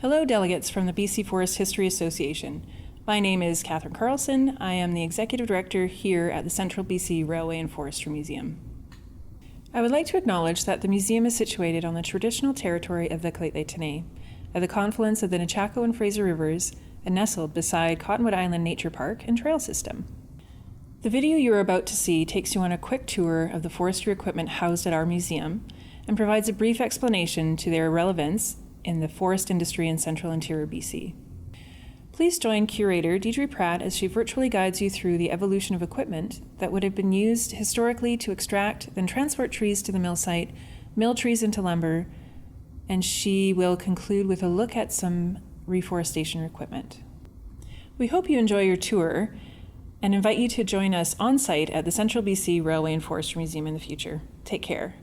Hello, delegates from the BC Forest History Association. My name is Catherine Carlson. I am the Executive Director here at the Central BC Railway and Forestry Museum. I would like to acknowledge that the museum is situated on the traditional territory of the Lheidli at the confluence of the Nechako and Fraser Rivers and nestled beside Cottonwood Island Nature Park and Trail System. The video you are about to see takes you on a quick tour of the forestry equipment housed at our museum and provides a brief explanation to their relevance in the forest industry in central interior BC. Please join curator Deidre Pratt as she virtually guides you through the evolution of equipment that would have been used historically to extract, then transport trees to the mill site, mill trees into lumber, and she will conclude with a look at some reforestation equipment. We hope you enjoy your tour and invite you to join us on site at the Central BC Railway and Forestry Museum in the future. Take care.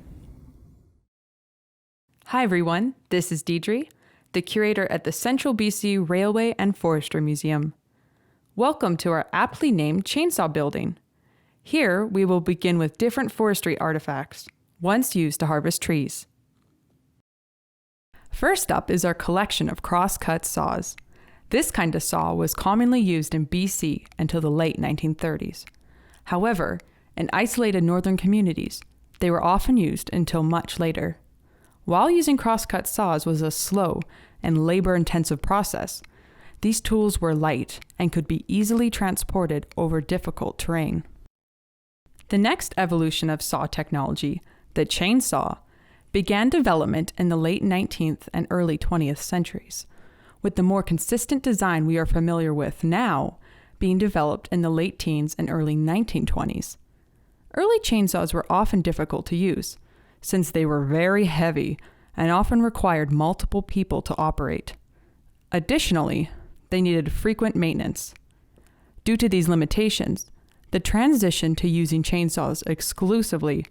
Hi everyone, this is Deidre, the curator at the Central BC Railway and Forestry Museum. Welcome to our aptly named chainsaw building. Here we will begin with different forestry artifacts, once used to harvest trees. First up is our collection of cross-cut saws. This kind of saw was commonly used in BC until the late 1930s. However, in isolated northern communities, they were often used until much later. While using cross-cut saws was a slow and labor-intensive process, these tools were light and could be easily transported over difficult terrain. The next evolution of saw technology, the chainsaw, began development in the late 19th and early 20th centuries, with the more consistent design we are familiar with now being developed in the late teens and early 1920s. Early chainsaws were often difficult to use, since they were very heavy and often required multiple people to operate. Additionally, they needed frequent maintenance. Due to these limitations, the transition to using chainsaws exclusively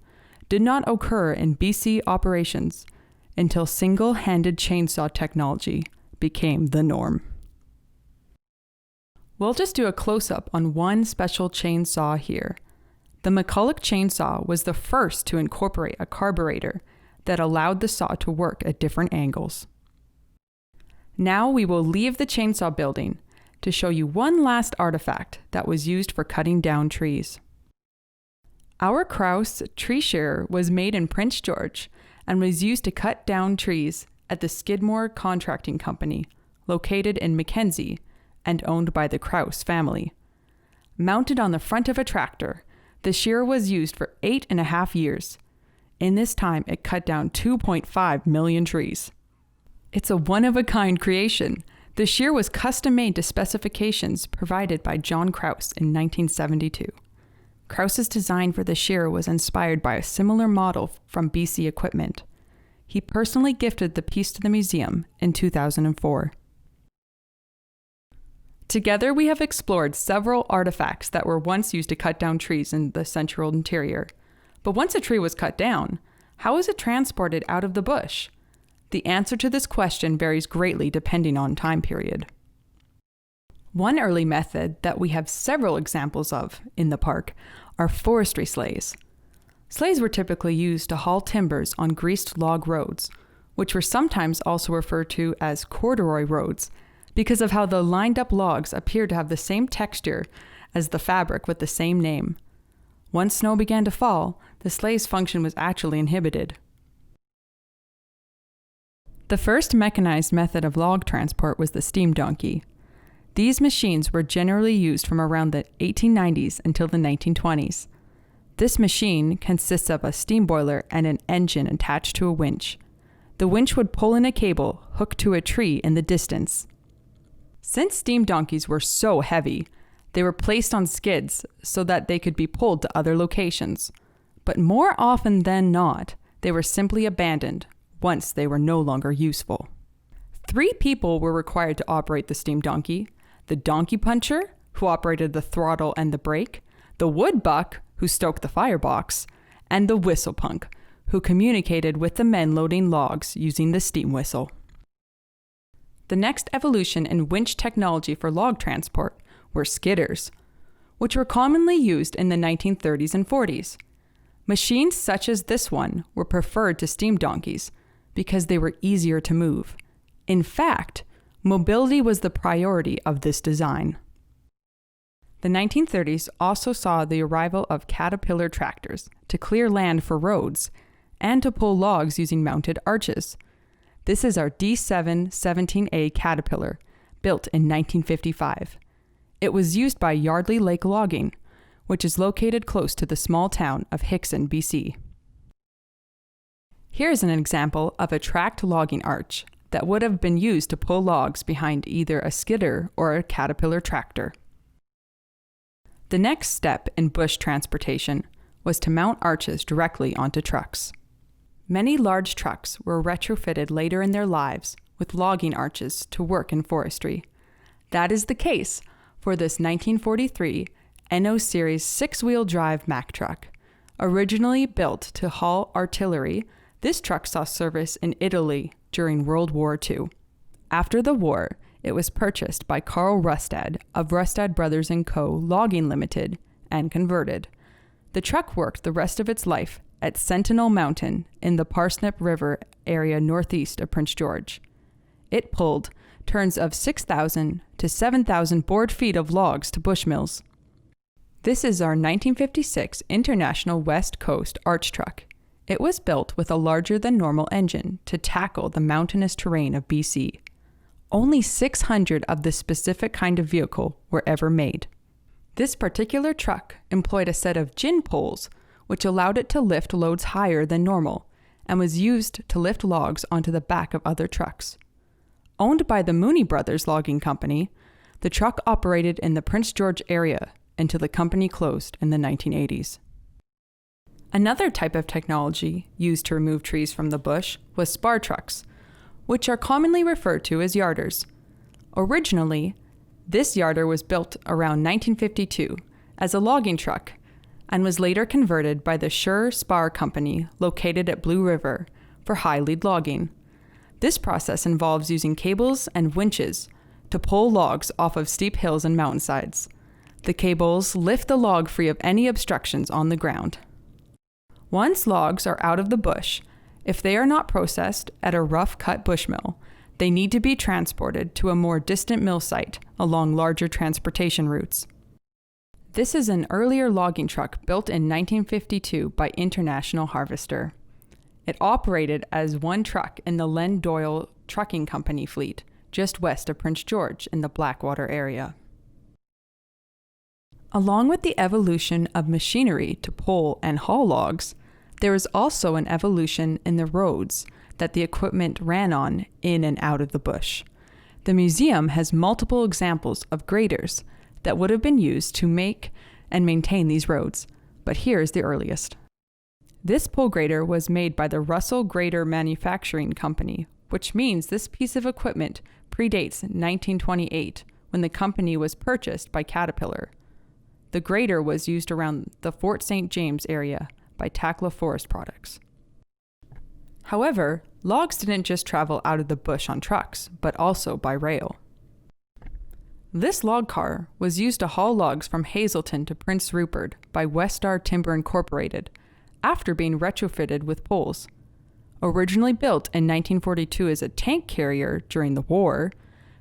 did not occur in BC operations until single-handed chainsaw technology became the norm. We'll just do a close-up on one special chainsaw here. The McCulloch chainsaw was the first to incorporate a carburetor that allowed the saw to work at different angles. Now we will leave the chainsaw building to show you one last artifact that was used for cutting down trees. Our Krause tree shearer was made in Prince George and was used to cut down trees at the Skidmore Contracting Company, located in Mackenzie and owned by the Krause family. Mounted on the front of a tractor, the shearer was used for 8.5 years. In this time, it cut down 2.5 million trees. It's a one-of-a-kind creation. The shear was custom-made to specifications provided by John Krause in 1972. Krause's design for the shearer was inspired by a similar model from BC Equipment. He personally gifted the piece to the museum in 2004. Together, we have explored several artifacts that were once used to cut down trees in the central interior. But once a tree was cut down, how is it transported out of the bush? The answer to this question varies greatly depending on time period. One early method that we have several examples of in the park are forestry sleighs. Sleighs were typically used to haul timbers on greased log roads, which were sometimes also referred to as corduroy roads, because of how the lined-up logs appeared to have the same texture as the fabric with the same name. Once snow began to fall, the sleigh's function was actually inhibited. The first mechanized method of log transport was the steam donkey. These machines were generally used from around the 1890s until the 1920s. This machine consists of a steam boiler and an engine attached to a winch. The winch would pull in a cable hooked to a tree in the distance. Since steam donkeys were so heavy, they were placed on skids so that they could be pulled to other locations. But more often than not, they were simply abandoned once they were no longer useful. 3 people were required to operate the steam donkey: the donkey puncher, who operated the throttle and the brake, the wood buck, who stoked the firebox, and the whistle punk, who communicated with the men loading logs using the steam whistle. The next evolution in winch technology for log transport were skidders, which were commonly used in the 1930s and 40s. Machines such as this one were preferred to steam donkeys because they were easier to move. In fact, Mobility was the priority of this design. The 1930s also saw the arrival of Caterpillar tractors to clear land for roads and to pull logs using mounted arches. This is our D7-17A Caterpillar, built in 1955. It was used by Yardley Lake Logging, which is located close to the small town of Hickson, BC. Here is an example of a tracked logging arch that would have been used to pull logs behind either a skidder or a Caterpillar tractor. The next step in bush transportation was to mount arches directly onto trucks. Many large trucks were retrofitted later in their lives with logging arches to work in forestry. That is the case for this 1943 NO Series 6-wheel drive Mack truck. Originally built to haul artillery, this truck saw service in Italy during World War II. After the war, it was purchased by Carl Rustad of Rustad Brothers & Co. Logging Limited and converted. The truck worked the rest of its life at Sentinel Mountain in the Parsnip River area northeast of Prince George. It pulled turns of 6,000 to 7,000 board feet of logs to bushmills. This is our 1956 International West Coast arch truck. It was built with a larger than normal engine to tackle the mountainous terrain of BC. Only 600 of this specific kind of vehicle were ever made. This particular truck employed a set of gin poles, which allowed it to lift loads higher than normal, and was used to lift logs onto the back of other trucks. Owned by the Mooney Brothers Logging Company, the truck operated in the Prince George area until the company closed in the 1980s. Another type of technology used to remove trees from the bush was spar trucks, which are commonly referred to as yarders. Originally, this yarder was built around 1952 as a logging truck and was later converted by the Sure Spar Company located at Blue River for high lead logging. This process involves using cables and winches to pull logs off of steep hills and mountainsides. The cables lift the log free of any obstructions on the ground. Once logs are out of the bush, if they are not processed at a rough-cut bushmill, they need to be transported to a more distant mill site along larger transportation routes. This is an earlier logging truck built in 1952 by International Harvester. It operated as one truck in the Len Doyle Trucking Company fleet, just west of Prince George in the Blackwater area. Along with the evolution of machinery to pull and haul logs, there is also an evolution in the roads that the equipment ran on in and out of the bush. The museum has multiple examples of graders that would have been used to make and maintain these roads, but here is the earliest. This pull grader was made by the Russell Grader Manufacturing Company, which means this piece of equipment predates 1928 when the company was purchased by Caterpillar. The grader was used around the Fort St. James area by Takla Forest Products. However, logs didn't just travel out of the bush on trucks, but also by rail. This log car was used to haul logs from Hazleton to Prince Rupert by Westar Timber Incorporated after being retrofitted with poles. Originally built in 1942 as a tank carrier during the war,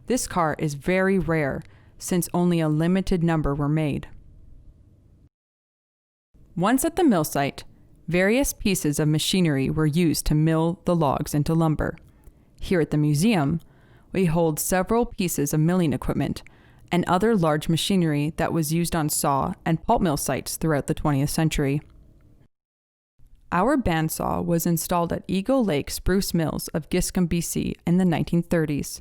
this car is very rare since only a limited number were made. Once at the mill site, various pieces of machinery were used to mill the logs into lumber. Here at the museum, we hold several pieces of milling equipment and other large machinery that was used on saw and pulp mill sites throughout the 20th century. Our bandsaw was installed at Eagle Lake Spruce Mills of Giscombe, BC in the 1930s.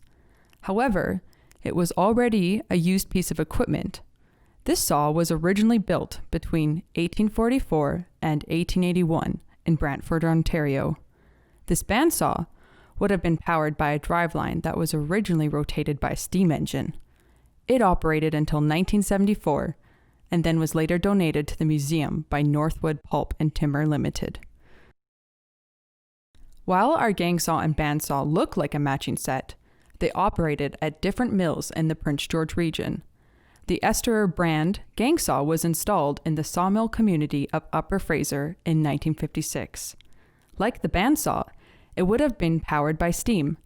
However, it was already a used piece of equipment. This saw was originally built between 1844 and 1881 in Brantford, Ontario. This bandsaw would have been powered by a driveline that was originally rotated by a steam engine. It operated until 1974 and then was later donated to the museum by Northwood Pulp and Timber Limited. While our gang saw and bandsaw look like a matching set, they operated at different mills in the Prince George region. The Esterer brand gang saw was installed in the sawmill community of Upper Fraser in 1956. Like the bandsaw, it would have been powered by steam.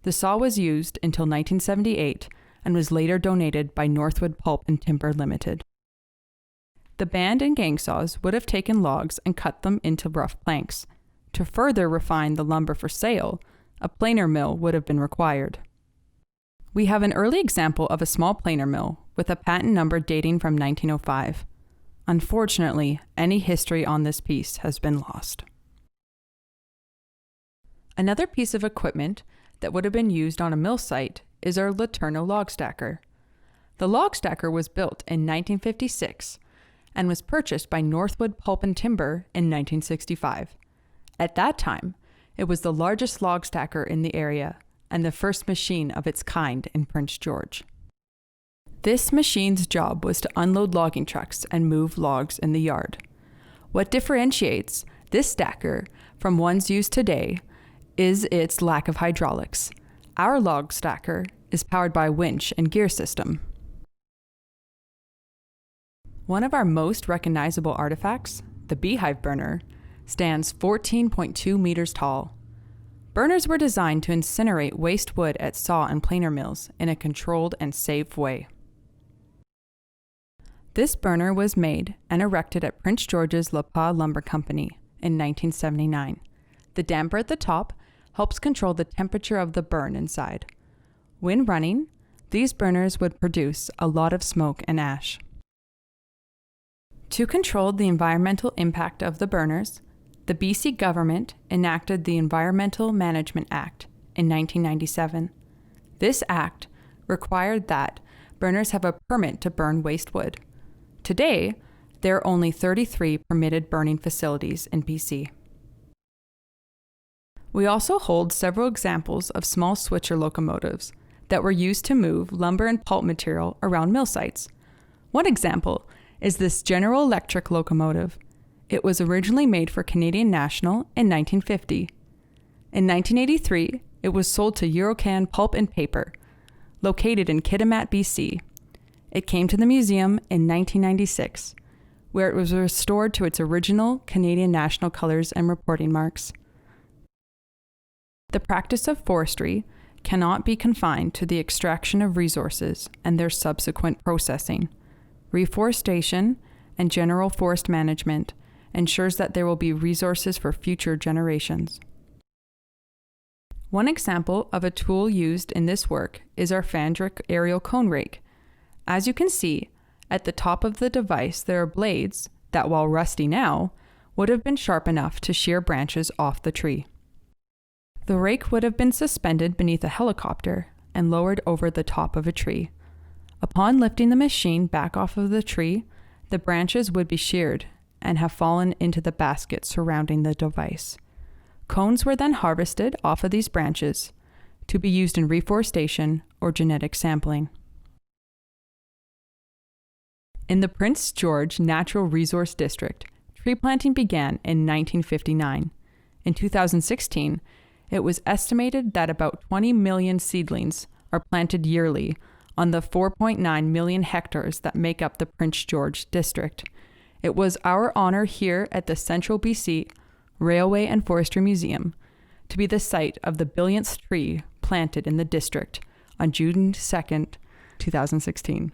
The saw was used until 1978 and was later donated by Northwood Pulp and Timber Limited. The band and gang saws would have taken logs and cut them into rough planks. To further refine the lumber for sale, a planer mill would have been required. We have an early example of a small planer mill with a patent number dating from 1905. Unfortunately, any history on this piece has been lost. Another piece of equipment that would have been used on a mill site is our Laterno log stacker. The log stacker was built in 1956 and was purchased by Northwood Pulp and Timber in 1965. At that time, it was the largest log stacker in the area and the first machine of its kind in Prince George. This machine's job was to unload logging trucks and move logs in the yard. What differentiates this stacker from ones used today is its lack of hydraulics. Our log stacker is powered by a winch and gear system. One of our most recognizable artifacts, the beehive burner, stands 14.2 meters tall. Burners were designed to incinerate waste wood at saw and planer mills in a controlled and safe way. This burner was made and erected at Prince George's La Paz Lumber Company in 1979. The damper at the top helps control the temperature of the burn inside. When running, these burners would produce a lot of smoke and ash. To control the environmental impact of the burners, the BC government enacted the Environmental Management Act in 1997. This act required that burners have a permit to burn waste wood. Today, there are only 33 permitted burning facilities in BC. We also hold several examples of small switcher locomotives that were used to move lumber and pulp material around mill sites. One example is this General Electric locomotive. It was originally made for Canadian National in 1950. In 1983, it was sold to Eurocan Pulp and Paper, located in Kitimat, BC. It came to the museum in 1996, where it was restored to its original Canadian national colors and reporting marks. The practice of forestry cannot be confined to the extraction of resources and their subsequent processing. Reforestation and general forest management ensures that there will be resources for future generations. One example of a tool used in this work is our Fandrick aerial cone rake. As you can see, at the top of the device there are blades that, while rusty now, would have been sharp enough to shear branches off the tree. The rake would have been suspended beneath a helicopter and lowered over the top of a tree. Upon lifting the machine back off of the tree, the branches would be sheared and have fallen into the basket surrounding the device. Cones were then harvested off of these branches to be used in reforestation or genetic sampling. In the Prince George Natural Resource District, tree planting began in 1959. In 2016, it was estimated that about 20 million seedlings are planted yearly on the 4.9 million hectares that make up the Prince George District. It was our honor here at the Central BC Railway and Forestry Museum to be the site of the billionth tree planted in the district on June 2nd, 2016.